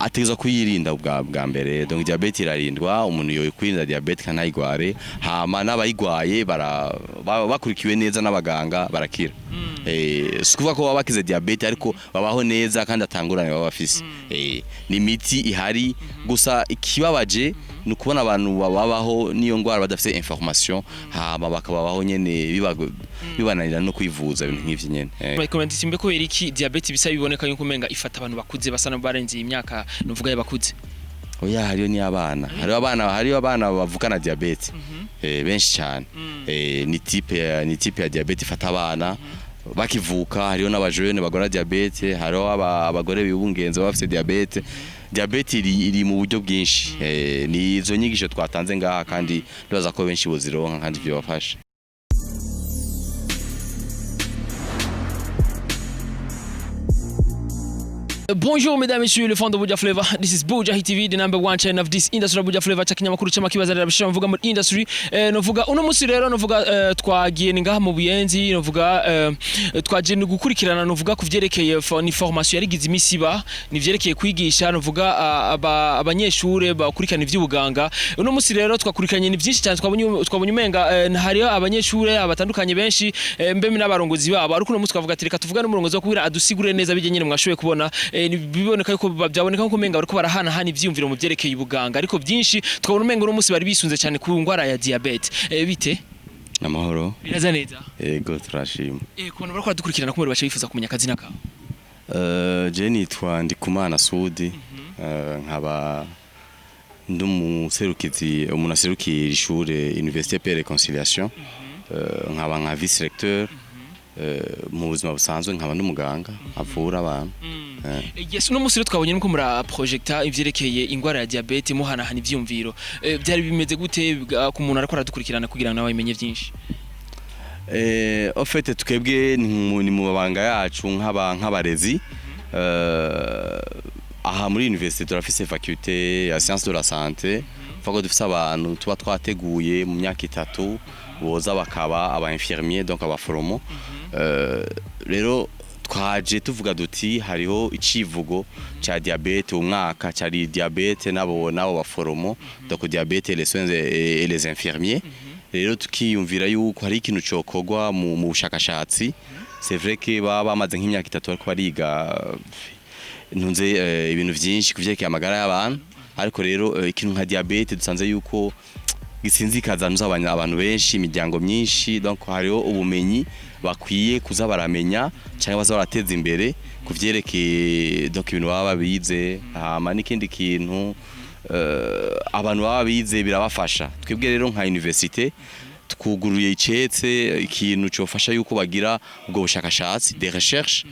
ategeza kuyirinda bwa mbere. Donc diabete irarindwa, umuntu yo kwirinda diabete kanayigware, hama n'abayigwaye bakurikiwe neza n'abaganga barakira. Sikuvuga ko babakize diabete ariko babaho neza kandi atangurane baba bafise. Ni imiti ihari, gusa ikibabaje ni ukubona abantu babaho niyo ngwara badafite information, hama bakababaho nyene bibananira no kwivuza ibintu nk'ivyo nyene. Comment simbe ko iki diabete bisa biboneka yuko umenga ifata abantu bakuze basa barenze imyaka nuvuga y'abakuze. Oya, hariyo ni abana. Hariyo abana bavukana diabete. Benshi cyane. Ni type ya diabete ifata abana bakivuka, hariyo n'abajene bagora diabete, hariyo abagore bibungenze bafite diabete. Diabete iri mu buryo bwinshi. Ni izo nyigisho twatanze ngaha kandi ndaza ko benshi bozironka kandi byo bafasha. Bonjour mesdames et messieurs, le fan de Buja Flavor. This is Bujahit TV, the number one channel of this industry. Buja Flavor chakinyamakuru cy'amakibazarira bishira mvuga muri industry. Novuga uno musi rero novuga twagiye ningaha mu buyenzi, novuga twagiye gukurikirana novuga kuvyerekeye ni formation yarigize imisiba, nivyerekeye kwigisha novuga abanyeshure bakurikirana ivy'ubuganga. Uno musi rero twakurikiranye ni byinshi cyane, twabonye umenga hari abanyeshure abatandukanye benshi mbeme n'abarongozi babo. Ariko uno musi twavuga ati reka tuvuga n'umurongozi wo kubira adusigure neza bijye nyine mwashoboye kubona. Biboneka yuko byaboneka ko umenga bariko barahana ivyumviro mu byerekeye ubuganga, ariko byinshi twabona umenga uno musi bari bisunze cyane ku ngwara ya diabete. Bite namahoro biraza neza? Yego turashima. Kubona bariko badukurikirana kumwe bace bifuza kumenya akazina kawe. Je nitwa Ndikumana Sudi, nkaba ndumuserukizi umuntu aserukira ishure Université Paix et Réconciliation, nkaba nka vice recteur mu buzima busanzwe, nkaba n'umuganga avura abantu. Yes, uno musi rero twabonye nuko muri projecta ivyerekeye ingwara ya diabete muhanahana ivyumviro. Byari bimeze gute ku muntu ariko aradukurikirana kugira ngo nawe amenye byinshi? En fait twebwe ni mu babanga yacu nk'abarezi. Aha muri université turafise faculté ya sciences de la santé, fako dufise abantu tuba twateguye mu myaka 3 boza bakaba aba infirmier, donc aba foromo. Rero twaje tuvuga duti hariho icivugo cha diabete umwaka cyari diabete nabo baforomo, donc diabete les soins et les infirmiers. Rero tukiyumvira yuko hari ikintu cokogwa mu bushakashatsi. C'est vrai que bamaze nk'imyaka 3 ariko bariga ntunze ibintu byinshi kuvyerekeye amagara y'abantu, ariko rero ikintu nka diabete dusanze yuko gisinzikaza abantu benshi, imiryango myinshi, donc hariho ubumenyi bakwiye kuza baramenya cyangwa baza barateza imbere kuvyerekeye donc ibintu baba bize. Hama n'ikindi kintu abantu baba bize birabafasha. Twebwe rero nka université twuguruye icetse ikintu cyofasha yuko bagira ubwo bushakashatsi, des recherches,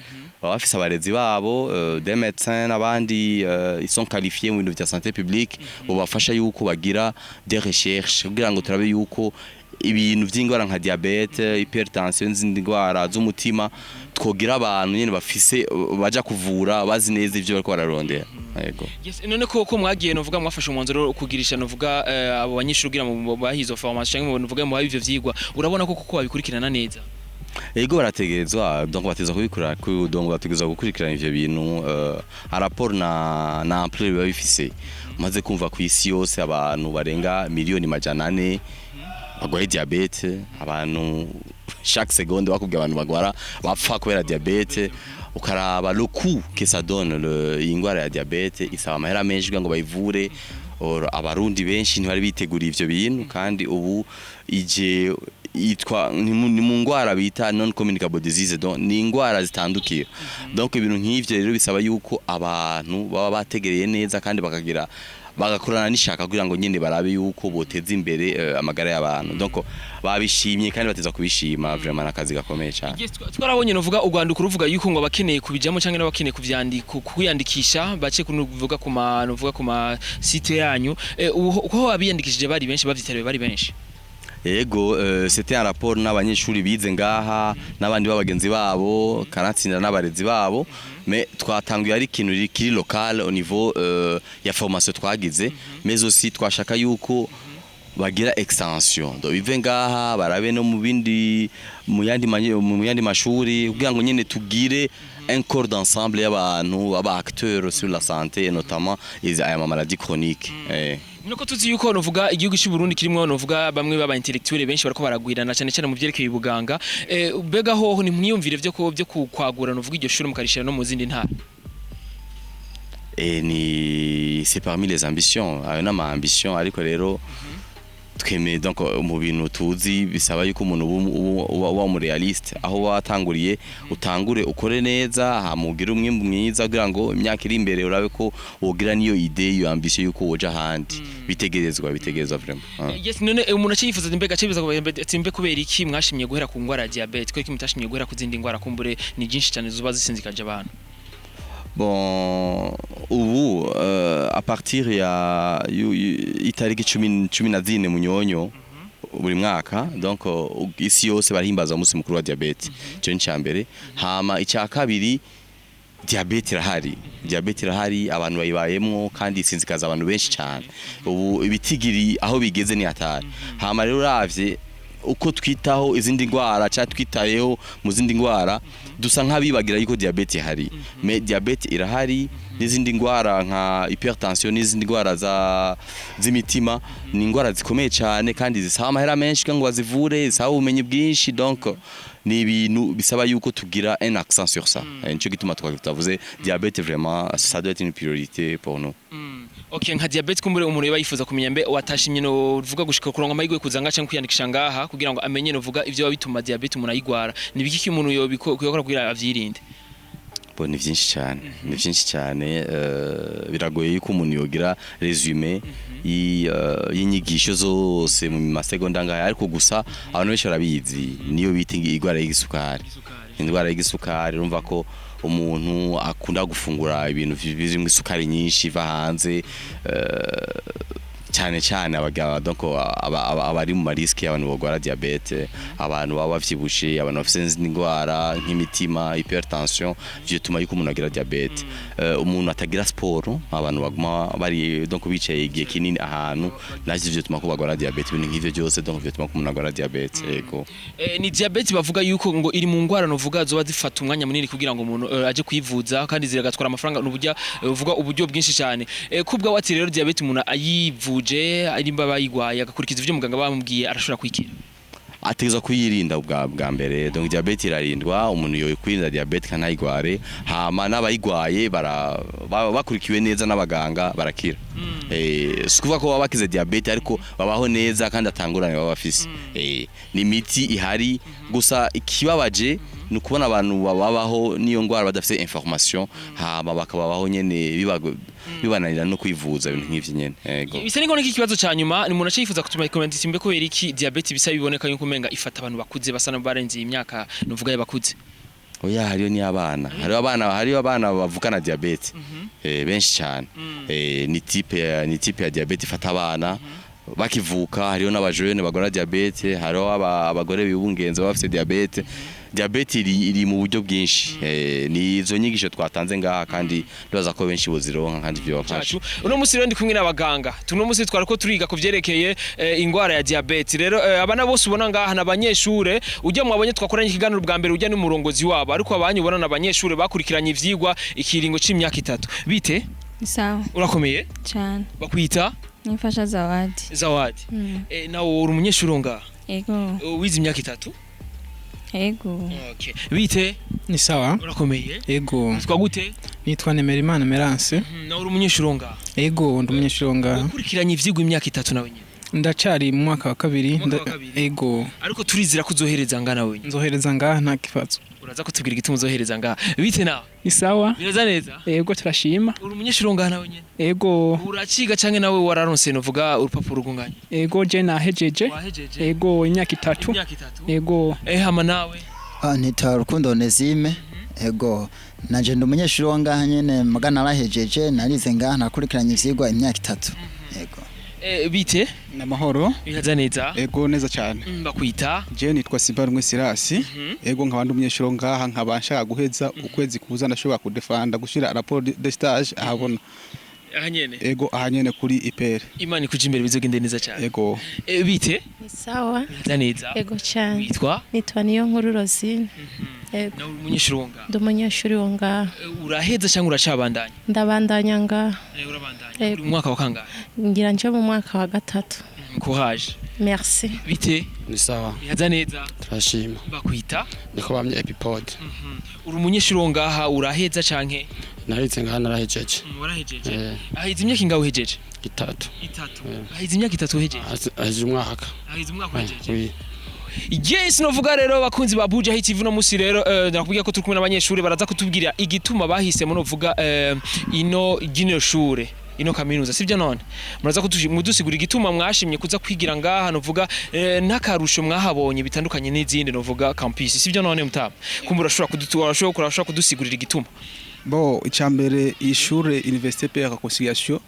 bafise abarezi babo, des médecins n'abandi ils sont qualifiés mu bintu bya santé publique, bafasha yuko bagira des recherches kugira ngo turabe yuko ibintu by'ingwara nka diabete, hypertension, n'izindi ngwara z'umutima twogira abantu nyene bafise baja kuvura bazi neza ivyo bariko bararondera. Yego. Yes, none ko mwagiye novuga mwafashe umwanzuro kugirisha novuga abo banyeshuri kugira mu bahizo formation cyangwa novuga mu ivyo vyigwa, urabona ko kuko babikurikirana neza? Yego barategezwa, donc bateza kubikora donc bategezwa gukurikirana ivyo bintu rapport na ampleur biba bifise. Maze kumva ku isi yose abantu barenga miliyoni 400 bagwaye diabete, abantu chaque seconde bakubwira abantu bagwara bapfa kubera diabete. Ukaraba le coût que ça donne ingwara ya diabete, isaba amahera menshi ngo bayivure. Abarundi benshi ntibari biteguriye ivyo bintu, kandi ubu ije yitwa ni mu ngwara bita non communicable disease, donc ni ingwara zitandukira. Donc ibintu nk'ivyo rero bisaba yuko abantu baba bategereye neza kandi bagakorana n'ishaka kugira ngo nyine barabe yuko boteza imbere amagara y'abantu. Donc babishimye kandi bateza kubishima, vraiment nakazi gakomeye cyane. Twarabonye novuga urwandiko ruvuga yuko ngo bakeneye kubijamo cyangwa n'abakeneye kuyandikisha bace kuvuga ku ma site yanyu, uko abiyandikishije bari benshi, bavyitarewe bari benshi. Yego, c'était un rapport n'abanyeshuri bize ngaha n'abandi babagenzi babo kanatsinda n'abarezi babo, mais twatanguye ari ikintu kiri local au niveau ya formation twagize, mais aussi twashaka yuko bagira extension, do bive ngaha barabe no mu yandi mashuri kugira ngo nyene tugire un corps d'ensemble y'abantu aba acteurs sur la santé et notamment aya maladie chronique. Nuko tuzi yuko novuga igihugu cy'u Burundi kirimo novuga bamwe baba intellectuel benshi bariko baragwirana cyane cyane mu byerekeye ubuganga. Bega hoho ni mwiyumvire byo kwagura novuga iryo shuri mukarishira no mu zindi ntara. C'est parmi les ambitions, une ambition ariko rero twemeye donc mu bintu tuzi bisaba yuko umuntu uba umurealiste aho watanguriye utangure ukore neza hamugira umwimbu mwiza kugira ngo imyaka iri imbere urabe ko wogira niyo idée iyo ambition yuko woja handi bitegerezwa vraiment. Yes, none umuntu aciyifuza mbega cibiza tsimbe kubera iki mwashimye guhera ku ngwara ya diabete ko iki mutashimye guhera ku zindi ngwara kumbure ni byinshi cyane zuba zisinzikaje abantu. Bon, ubu à partir ya itariki 14 munyonyo buri mwaka donc isi yose barahimbaza umunsi mukuru wa diabete cyo ncambere hama icya kabiri diabete irahari abantu bayibayemwo kandi isinzikaza abantu benshi cyane ubu ibitigiri aho bigeze ni hatari hama rero uravye uko twitaho izindi ngwara cha twitayeho mu zindi ngwara dusa nk'abibagira yuko diabete ihari mais diabete irahari n'izindi ngwara nka hypertension n'izindi ngwara z'imitima ni ngwara zikomeye cyane kandi zisaba amahera menshi ngo bazivure zisaba ubumenyi bwinshi donc ni ibintu bisaba yuko tugira un accent sur ça nico gituma twavuze diabete vraiment ça doit être une priorité pour nous. Okay, nka diabete kumbure umuntu yaba yifuza kumenya mbe watashimye no vuga gushika kuronga amahirwe kuzanga cyangwa kwiyandikisha ngaha kugira ngo amenye no vuga ivyo bituma diabete umuntu ayigwara ni biki umuntu yobikora kugira avyirinde. Ni byinshi cyane biragoye yuko umuntu yogira resume y'inyigisho zose mu masegonda ngaha ariko gusa abantu benshi barabizi niyo bita igwara y'igisukari. Indwara y'igisukari urumva ko umuntu akunda gufungura ibintu birimo isukari nyinshi iva hanze cyane abagabo donc abari mu mariske y'abantu bagwara diabete abantu baba bavyibushe abantu bafite indwara nk'imitima hypertension vyituma yuko umuntu agira diabete umuntu atagira sport abantu baguma bari donc bicaye igihe kinini ahantu navyo vyituma ko bagwara diabete ibintu nk'ivyo byose donc vyituma ko umuntu agwara diabete yego. Ni diabete bavuga yuko ngo iri mu ngwara novuga zoba zifata umwanya munini kugira ngo umuntu aje kwivuza kandi ziragatwara amafaranga n'uburyo uvuga uburyo bwinshi cyane kubwa wati rero diabete umuntu ayivuje arimba bayigwaye agakurikiza ivyo muganga bamubwiye arashobora kwikira ategeza kuyirinda bwa mbere donc diabete irarindwa umuntu yo kwirinda diabete kanayigware hama n'abayigwaye bakurikiwe neza n'abaganga barakira sikuvuga ko baba bakize diabete ariko babaho neza kandi atangurane baba bafise ni imiti ihari gusa ikibabaje nukubona abantu babaho niyo ngwara badafite information hama bakababaho nyene bibananira no kwivuza ibintu nk'ivyo nyene yego. Bisa n'ingone kikibazo cyanyuma ni umuntu acifuza kutuma comment simbe ko iki diabete bisa biboneka yuko menga ifata abantu bakuze basa n'abarenze imyaka nuvuga y'abakuze. Oya hariyo ni abana hariyo abana bavukana diabete benshi cyane ni type ya diabete ifata abana bakivuka hariyo n'abajene bagora diabete hariho abagore bibungenze bafite diabete iri mu buryo bwinshi ni izo nyigisho twatanze ngaha kandi ndaza ko benshi bozironka kandi byo bafasha. Uno musi rero ndi kumwe n'abaganga tuno musi twariko turiga kuvyerekeye ingwara ya diabete rero abana bose ubona ngaha n'abanyeshure ujya mwabonye twakoranye ikiganiro bwa mbere ujya n'umurongozi wabo ariko abanye ubona n'abanyeshure bakurikiranye ivyigwa ikiringo c'imyaka 3 bite sawa urakomeye cyane bakwita nifasha Zawadi nawo uri umunyeshure ngaha yego wize imyaka 3 yego okay bite ni sawa urakomeye yego twa gute nitwa Nemerimana Merance nawo uri umunyeshure ngaha yego ndi umunyeshure ngaha ukurikiranye ivyigwa imyaka 3 nawe nyine ndacari mu mwaka wa kabiri yego ariko turizira kuzohereza ngana wewe nzohereza ngaha nta kibazo uraza kutubwira igituma uzohereza ngaha bite nawe ni sawa bireza neza yego turashima uri umunyeshure ngaha nawe nyine yego uraciga canke nawe wararonse novuga urupapuro runganye yego je nahejeje yego imyaka 3 yego hama nawe nita Rukundo Nezime yego nanje ndi umunyeshure ngaha nyene magana arahejeje narize ngaha nakurikiranye ivyigwa imyaka 3 yego. Bite namahoro bihaza neza ego neza cyane bakwita je nitwa Simbarumwe Sirasi ego nkabandi umunyeshuro ngaha nkabanshaka guheza ukwezi kuza ndashobora kudefanda gushira rapport de stage ahabona ahanyene ego ahanyene kuri IPR Imana ikuje imbere bizogende neza cyane ego bite sawa bihaza neza ego cyane witwa nitwa niyo nkuru Rosine nawe uri umunyeshuri wonga ndi umunyeshuri wo ngaha uraheza cyangwa uracabandanya ndabandanya ngaha urabandanya uri mu mwaka wa kangahe ngira nje mu mwaka wa gatatu kuhaje merci bite ni sawa bihaza neza turashima bakwita niko bamye epipode uri umunyeshuri wo ngaha uraheza canke nahitse ngaha narahejeje warahejeje ahize imyaka ingahe uhejeje itatu ahize imyaka itatu uhejeje ahize umwaka uhejeje yes novuga rero bakunzi ba Bujahit TV no musi rero ndakubwiye ko turi kumwe n'abanyeshuri baraza kutubwira igituma bahisemo novuga ino shure ino kaminuza sivyo none muraza kudusigura igituma mwashimye kuza kwigira ngaha novuga n'akarusho mwahabonye bitandukanye n'izindi novuga campus sivyo none mutaba kumbura urashobora kudusigurira igituma bo icambere ishure Université Père Conciliation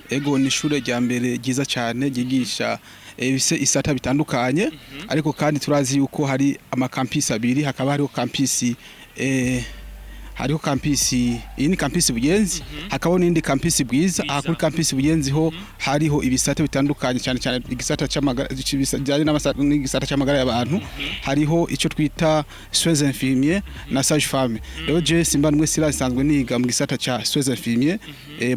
ego ni ishure rya mbere ryiza cyane ryigisha bise isata bitandukanye ariko kandi turazi yuko hari amakampisi abiri hakaba hariho kampisi hariho kampisi iyi ni kampisi Buyenzi hakaba n'indi kampisi Bwiza kuri kampisi Buyenzi ho hariho ibisata bitandukanye cyane cyane igisata cy'amagara n'igisata cy'amagara y'abantu hariho ico twita soins infirmiers na sage femme rero je simba nimwe sirasanzwe niga mu gisata ca soins infirmiers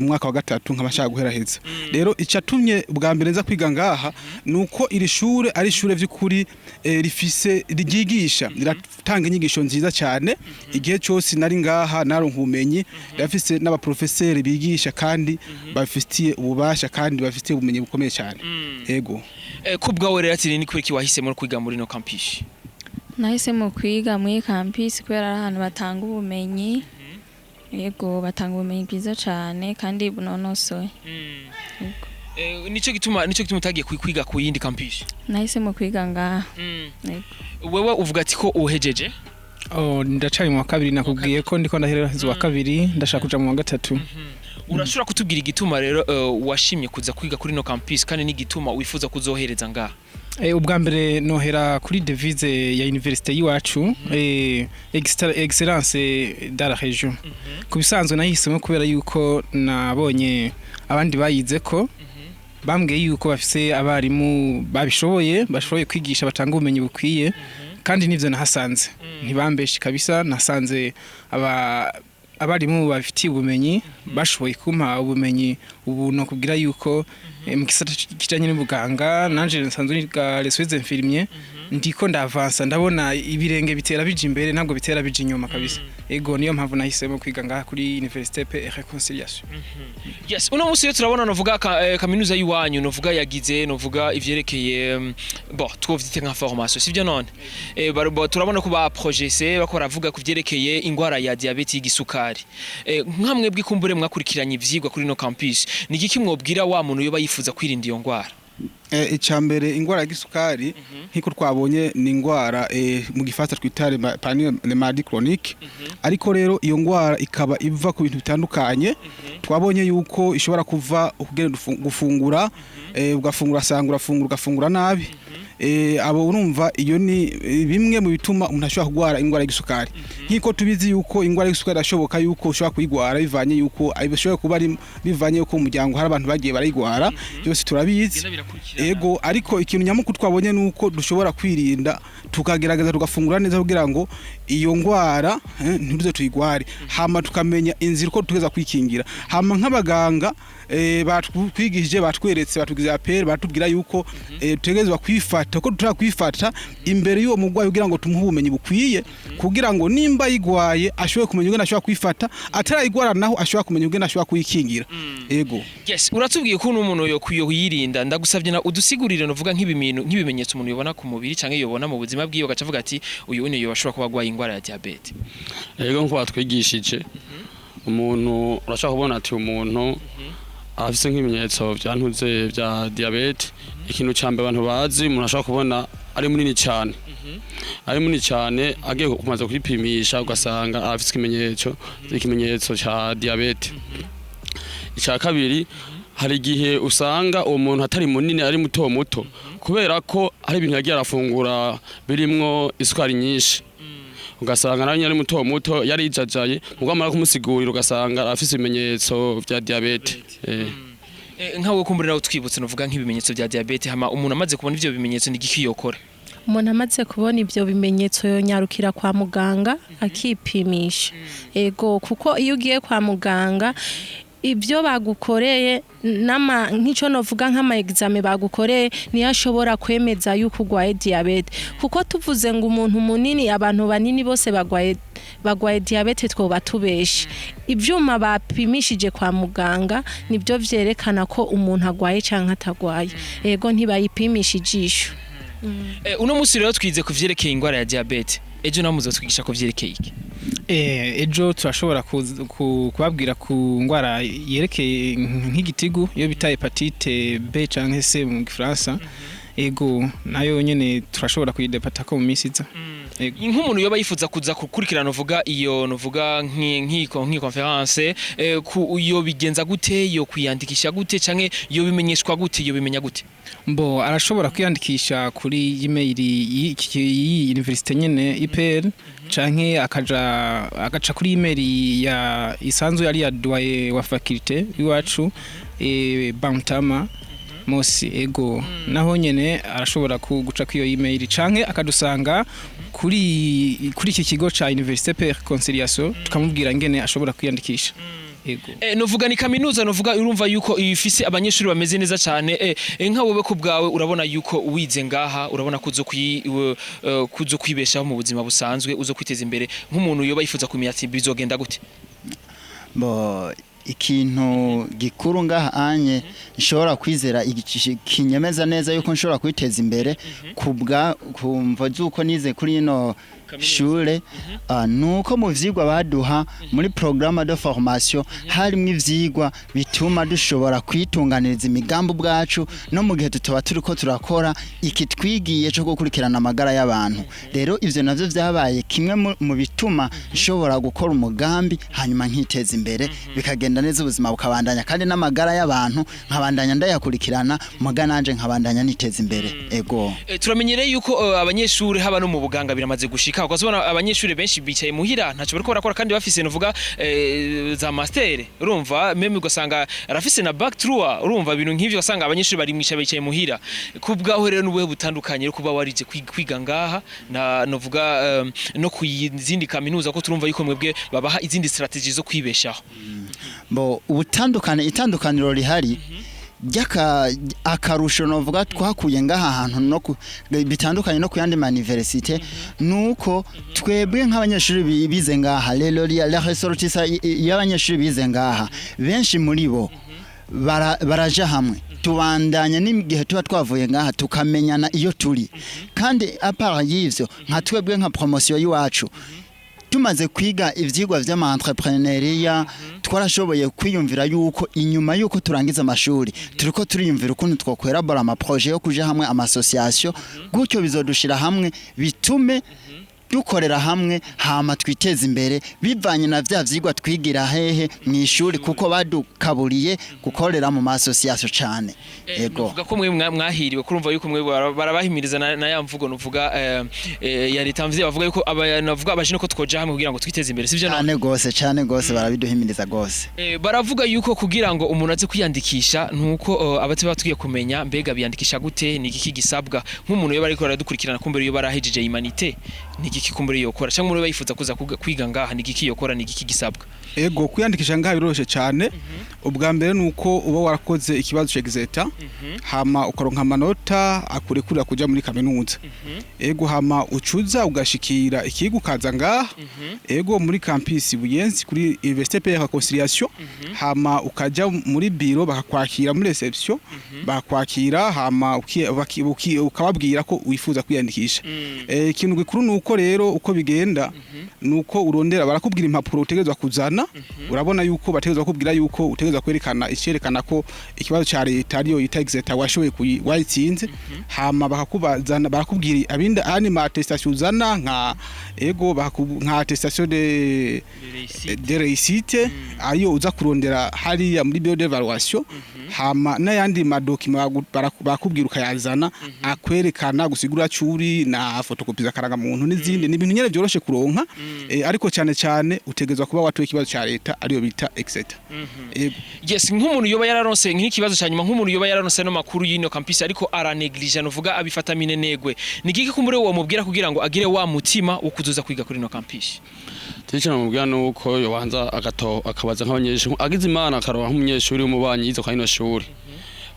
mu mwaka wa gatatu nk'amashaka guheraheza rero icatumye bwa mbere nza kwiga ngaha nuko iri shure ari shure vy'ukuri rifise ryigisha riratanga inyigisho nziza cyane igihe cyose nari ngaha naronka ubumenyi rafise n'abaprofeseri bigisha kandi bafitiye ububasha kandi bafitiye ubumenyi bukomeye cyane yego kubwawe rero ati ni kwiki wahisemo kwiga muri no campus nahisemo kwiga muri campus kubera ari ahantu batanga ubumenyi yego batanga ubumenyi bwiza cyane kandi bunonosoye nico gituma utagiye kwiga ku yindi campus nahisemo kwiga ngaha wewe uvuga ati ko uhejeje ndacari mu wa kabiri nakubwiye ko ndiko ndahereza wa kabiri ndashaka kuja mu wa gatatu urashobora kutubwira igituma rero washimye kuza kwiga kuri no campus kandi n'igituma wifuza kuzohereza ngaha ubwa mbere nohera kuri devise ya université yiwacu excellence dans la région kubisanzwe nahisemo kubera yuko nabonye abandi bayize ko bambwiye yuko bafise abarimu bashoboye kwigisha batanga ubumenyi bukwiye kandi nivyo nahasanze ntibambeshe kabisa nasanze abarimu bafitiye ubumenyi bashoboye kumpa ubumenyi ubu no kugira yuko mu gisata kijanye n'ubuganga nanje nsanzwe niga les soins infirmiers ndiko ndavansa ndabona ibirenge bitera bije imbere ntabwo bitera bije inyuma kabisa ego niyo mpamvu nahisemo kwiga ngaha kuri Université Père Conciliation yes uno musi turabona novuga kaminuza yiwanyu novuga yagize novuga ivyerekeye twovyite nka formation sivyo none turabona ko ba projet bakora vuga kuvyerekeye ingwara ya diabete y'igisukari nkamwe bwikumbure mwakurikiranye ivyigwa kuri no campus ni giki mwobwira wa muntu yo bayifuza kwirinda iyo ngwara icambere ingwara y'isukari nkiko twabonye ni ingwara mu gifata twita le maladie chronique ariko rero iyo ngwara ikaba iva ku bintu bitandukanye twabonye yuko ishobora kuva ukugenda gufungura ugafungura nabi abo urumva iyo ni bimwe mu bituma umuntu ashobora kugwara ingwara y'isukari nkiko tubizi yuko ingwara y'isukari ashoboka yuko ushobora kuyigwara bivanye yuko abishobora kuba ari bivanye yuko umuryango hari abantu bagiye barayigwara byose turabizi ego ariko ikintu nyamukuru twabonye nuko dushobora kwirinda tukagerageza tugafungura neza kugira ngo iyo ngwara ntiruze tuyigware hama tukamenya inzira uko tugeza kwikingira hama nk'abaganga batwigishije batweretse batugize apel batubwira yuko tutegezwa kwifata ko tutara kwifata imbere y'uwo mugwayi kugira ngo tumuhe ubumenyi bukwiye kugira ngo nimba yigwaye ashobore kumenya ingene ashobora kwifata atarayigwara naho ashobora kumenya ingene ashobora kuyikingira ego yes uratubwiye ko n'umuntu yo kuyirinda ndagusavye na udusigurire novuga nk'ibimenyetso umuntu yobona ku mubiri canke yobona mu buzima bwiwe agacavuga ati uyu niyo bashobora kuba agwaye ingwara ya diabete ego nko batwigishije umuntu urashaka kubona ati umuntu afise nk'ibimenyetso byantuze bya diabete ikintu cyambe abantu bazi umuntu ashaka kubona ari munini cyane agiye kumaza kwipimisha ugasanga afise ikimenyetso cya diabete icya kabiri hari igihe usanga uwo muntu atari munini ari muto kubera ko hari ibintu yagiye arafungura birimwo isukari nyinshi ugasanga nawe ari muto yari ijajaye mugwamara kumusigurira ugasanga afise ibimenyetso vya diabete nkawe kumburira utwibutse novuga nk'ibimenyetso vya diabete hama umuntu amaze kubona ivyo bimenyetso ni giki yokora umuntu amaze kubona ibyo bimenyetso yonyarukira kwa muganga akipimisha ego kuko iyo ugiye kwa muganga ibyo bagukoreye nk'icyo novuga nk'ama examen bagukoreye niyo ashobora kwemeza yuko urwaye diabete kuko tuvuze ngo umuntu munini abantu banini bose bagwaye diabete twoba tubeshe ibyuma bapimishije kwa muganga nibyo vyerekana ko umuntu agwaye canke atagwaye ego ntibayipimisha ijisho. Uno musi rero twize kuvyerekeye ingwara ya diabete ejo namuzo twigisha ko vyerekeye iki? Ejo turashobora kubabwira ku ngwara yerekeye nk'igitigu iyo bita hepatite B canke C mu Gifaransa ego nayo nyene turashobora kuyidepata ko mu misiza. Nk'umuntu yoba yifuza kuza kukurikirana uvuga iyo nuvuga nk'iki conference yo bigenza gute yo kwiyandikisha gute canke yo bimenyeshwa gute yo bimenya gute? Mbo arashobora kwiyandikisha kuri email yi university nyene IPR canke agaca kuri email ya isanzwe ari ya doye wa faculté iwacu Bantama Mosi ego naho nyene arashobora guca kwiyo email canke akadusanga kuri iki kigo ca Université Per Conciliation tukamubwira ngene ashobora kwiyandikisha. Ego. Novuga ni kaminuza novuga urumva yuko ifise abanyeshuri bameze neza cyane nka wowe ku bwawe urabona yuko wize ngaha urabona kuzo kwibeshaho mu buzima busanzwe uzo kwiteza imbere nk'umuntu yoba yifuza kumenya ati bizogenda gute? Bo ikintu gikuru ngaha anye nshobora kwizera kinyemeza neza yuko nshobora kwiteza imbere kumva zuko nize kuri ino shure nuko mu vyigwa baduha muri programme de formation harimo ivyigwa bituma dushobora kwitunganiriza imigambo bwacu no mu gihe tutaba turiko turakora iki twigiye cyo gukurikirana amagara y'abantu. Rero ivyo navyo vyabaye kimwe mu bituma nshobora gukora umugambi hanyuma nkiteza imbere bikagenda neza ubuzima bukabandanya kandi n'amagara y'abantu nkabandanya ndayakurikirana mugananje nkabandanya niteza imbere. Ego turamenyereye yuko abanyeshuri haba no mu buganga biramaze gushika ukazobona abanyeshuri benshi bicaye muhira ntaco bariko barakora kandi bafise nuvuga za master urumva meme ugasanga arafise na back through urumva ibintu nk'ivyo ugasanga abanyeshuri bari mwisha bicaye muhira kubwaho rero n'ubuhe butandukanye rero kuba warije kwiga ngaha na novuga no kuyizindi kaminuza ko turumva yuko mwebwe babaha izindi strategies zo kwibeshaho. Bo itandukaniro rihari akarusho novuga twakuye ngaha ahantu no bitandukanye no kuyandi université nuko twebwe nk'abanyeshuri bize ngaha rero la ressortissa y'abanyeshuri bize ngaha benshi muri bo baraja hamwe tubandanya n'igihe tuba twavuye ngaha tukamenyana iyo turi kandi apart y'ivyo nka twebwe nka promotion y'iwacu tumaze kwiga ivyigwa vy'ama entrepreneuria twarashoboye kwiyumvira yuko inyuma yuko turangiza amashuri turiko turiyumvira ukuntu twokwelabora ama projet yo kuja hamwe ama association gutyo bizodushira hamwe bitume dukorera hamwe hama twiteza imbere bivanye na vya vyigwa twigira hehe mwishuri kuko badukaburiye gukorera mu association cyane. Ego uvuga ko mwe mwahiriwe kurumva yuko mwe barabahimiriza na ya mvugo nuvuga ya litamvye bavuga yuko abanavuga abashino ko twoja hamwe kugira ngo twiteze imbere sivyo cyane gose barabiduhimiriza gose. Baravuga yuko kugira ngo umuntu aze kwiyandikisha nuko abate batugiye kumenya mbega biyandikisha gute ni iki gisabwa nk'umuntu yo bariko baradukurikirana kumbere yo barahejeje humanité ni iki kumbere yokora cyangwa umuntu bayifuza kuza kwiga ngaha ni iki yokora ni iki gisabwa? Ego kwiyandikisha ngaha biroroshye cyane ubwa mbere nuko uba warakoze ikibazo cy'exeta hama ukaronka amanota akurekurira kuja muri kaminuza. Ego hama ucuza ugashikira ikigo kaza ngaha ego muri campus Buyenzi kuri Université Per Conciliation hama ukaja muri biro bakakwakira muri reception bakwakira hama ukababwira ko wifuza kwiyandikisha. Ikintu gikuru nuko rero uko bigenda nuko urondera barakubwira impapuro utegerezwa kuzana urabona yuko bategerezwa kubwira yuko utegerezwa kwerekana icerekana ko ikibazo ca leta ariyo yita exeta washoboye wayitsinze hama bakakubazana barakubwira abinda anima attestation uzana nka ego nka attestation de réussite ariyo uza kurondera hari muri bureau d'évaluation hama n'ayandi madocument bakubwira ukayazana akwerekana gusigura curi na photocopie zakaranga muntu n'izindi ni ibintu nyene byoroshe kuronka ariko cyane cyane utegezwa kuba watoye ikibazo cya leta ariyo bita exeta yes nk'umuntu yoba yararonse nk'ikibazo cyanyuma nk'umuntu yoba yararonse no makuru y'ino campus ariko araneglige novuga abifata minenegwe ni giki kumbure wo mubwira kugira ngo agire wa mutima wo kuzuza kwiga kuri no campus Ticha namubwira nuko yobanza akabaza nk'abanyeshuri agize imana akaroha nk'umunyeshuri w'umubanyi yize kwa ino shuri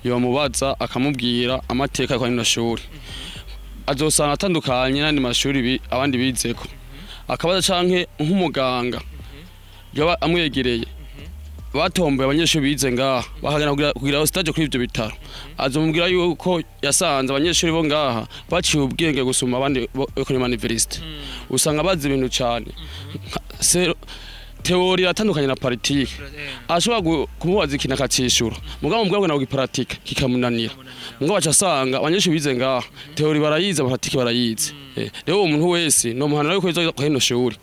yomubaza akamubwira amateka kwa ino shuri azosanga atandukanye n'andi mashuri abandi bizeko akabaza canke nk'umuganga yoba amwegereye batomboye abanyeshuri bize ngaha bahagana kugira stage kuri ivyo bitaro azomubwira yuko yasanze abanyeshuri bo ngaha baciye ubwenge gusuma abandi kuri university usanga bazi ibintu cyane teori atandukanye na pratique ashobora kumubaza ikintu akacishura mugabo mubwira ngo nawe pratique kikamunanira mugabo acasanga abanyeshuri bize ngaha teori barayize pratique barayize rero umuntu wese no muhanira yuko yizo kwa ino shuri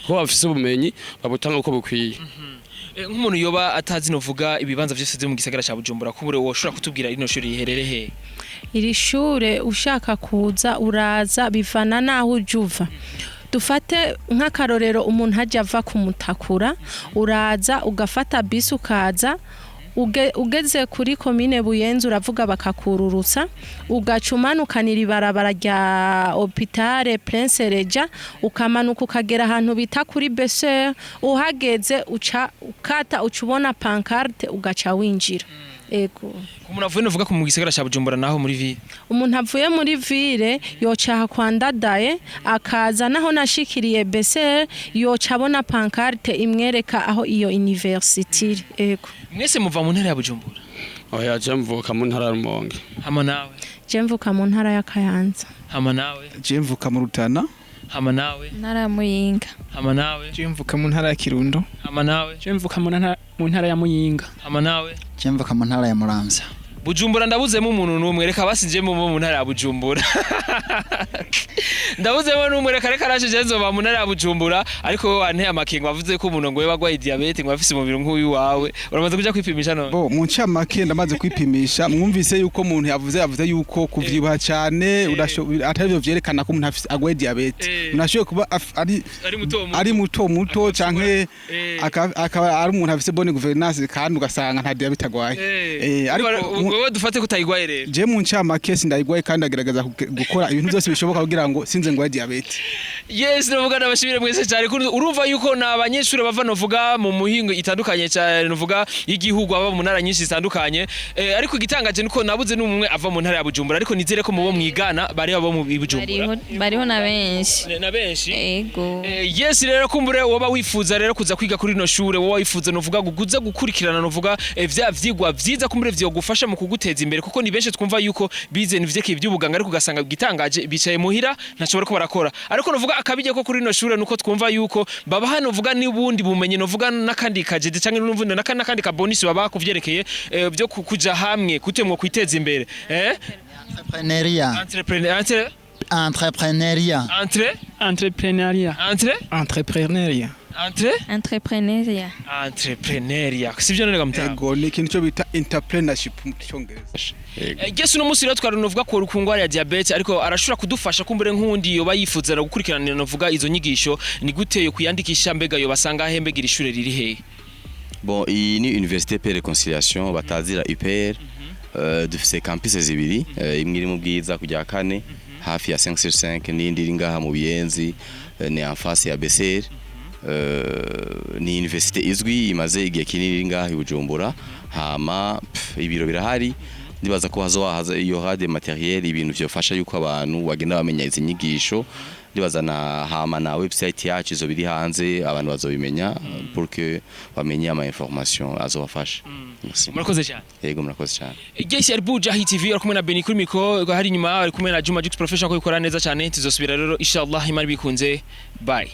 ko bafise ubumenyi babutanga uko bukwiye nk'umuntu yoba atazi novuga ibibanza byose byo mu gisagara cya Bujumbura kubure woshobora kutubwira ino shuri riherere he iri shure ushaka kuza uraza bivana naho ujuva dufate nk'akarorero umuntu hajya ava kumutakura uraza ugafata bisi ukaza ugeze kuri komine Buyenzi uravuga bakakururutsa ugacumanukanira ibarabara rya hôpital Prince Reja ukamanuka ukagera ahantu bita kuri Besser uhageze ukata ucubona pancarte ugaca winjira ego umuntu avuye novuga ko mu gisagara cya Bujumbura naho muri ville umuntu avuye muri ville yoca kwandadaye akaza naho nashikiriye Besser yoca abona pancarte imwereka aho iyo university ego mwese muva mu ntara ya Bujumbura oya je mvuka mu ntara ya Rumonge hama nawe je mvuka mu ntara ya Kayanza hama nawe je mvuka mu Rutana hama nawe ntara ya Muyinga hama nawe je mvuka mu ntara ya Kirundo hama nawe je mvuka mu ntara ya Muyinga hama nawe je mvuka mu ntara ya Muramvya Bujumbura ndabuzemo umuntu numwe reka basinjemo mu ntara ya Bujumbura ndabuzemo numwe reka arashije nzoba mu ntara ya Bujumbura ariko wanteye amakenga bavuze ko umuntu ngo yabagwaye diabete ngo afise umubiri nk'uyu wawe uramaze kuja kwipimisha none bo mu ncamake ndamaze kwipimisha mwumvise yuko umuntu yavuze yuko kuvyibuha cyane atavyo vyerekana ko umuntu afise agwaye diabete unashoye kuba ari muto canke akaba ari umuntu afise bonne gouvernance kandi ugasanga nta diabete agwaye ariko wewe dufate kutayigwaye rero je mu ncamake sindayigwaye kandi agerageza gukora ibintu byose bishoboka kugira ngo sinze ngwaye diabete yes novuga nabashimire mwese cyane urumva yuko nabanyeshuri bava novuga mu muhingo itandukanye cyane novuga y'igihugu aba mu ntara nyinshi zitandukanye ariko igitangaje nuko nabuze n'umwe ava mu ntara ya Bujumbura ariko nizere ko mubo mwigana bari abo mu Bujumbura bariho na benshi yego yes rero kumbure woba wifuza rero kuza kwiga kuri no shure woba wifuza novuga gukuza gukurikirana novuga vya vyigwa vyiza kumbure vyo gufasha mu kuguteza imbere kuko ni benshi twumva yuko bize nivyeke iby'ubuganga ariko ugasanga gitangaje bicaye muhira ntashobora ko barakora ariko novuga akabije ko kuri no shure nuko twumva yuko baba hano vuga nibundi bumenye novuga nakandi kajeje canke n'umvundo nakandi ka bonus baba kuvyerekeye byo kuja hamwe kutemwe kwiteza imbere entrepreneuria sivyo none gamutanga ego ni ikintu cyo bita entrepreneurship mu cyongereza Yesu no musi rero twaranuvuga ko rukungwa ya diabete ariko arashura kudufasha kumbere nk'undi yoba yifuza gukurikirana novuga izo nyigisho ni gute yo kuyandikisha mbega yo basanga hembega ishure riri he bon iyi ni université per réconciliation batazira UPR dufise campus zibiri imwe iri mu bwiza kujya kane hafi ya 5/5 n'indi iri ngaha mu Buyenzi ni en face ya Besser ni université izwi imaze igihe kinini ngaha i Bujumbura hama ibiro birahari ndibaza ko haza iyo hade materiel ibintu byofasha yuko abantu bagenda bamenya izi nyigisho ndibaza na hama na website yacu izo biri hanze abantu bazobimenya pour que bamenye ama information azobafasha murakoze cyane yego murakoze cyane Gesi ari Bujahit TV ari kumwe na Beni kuri micro hari nyuma ari kumwe na Juma Jux professional ko ikora neza cyane tuzosubira rero inshallah imari bikunze bye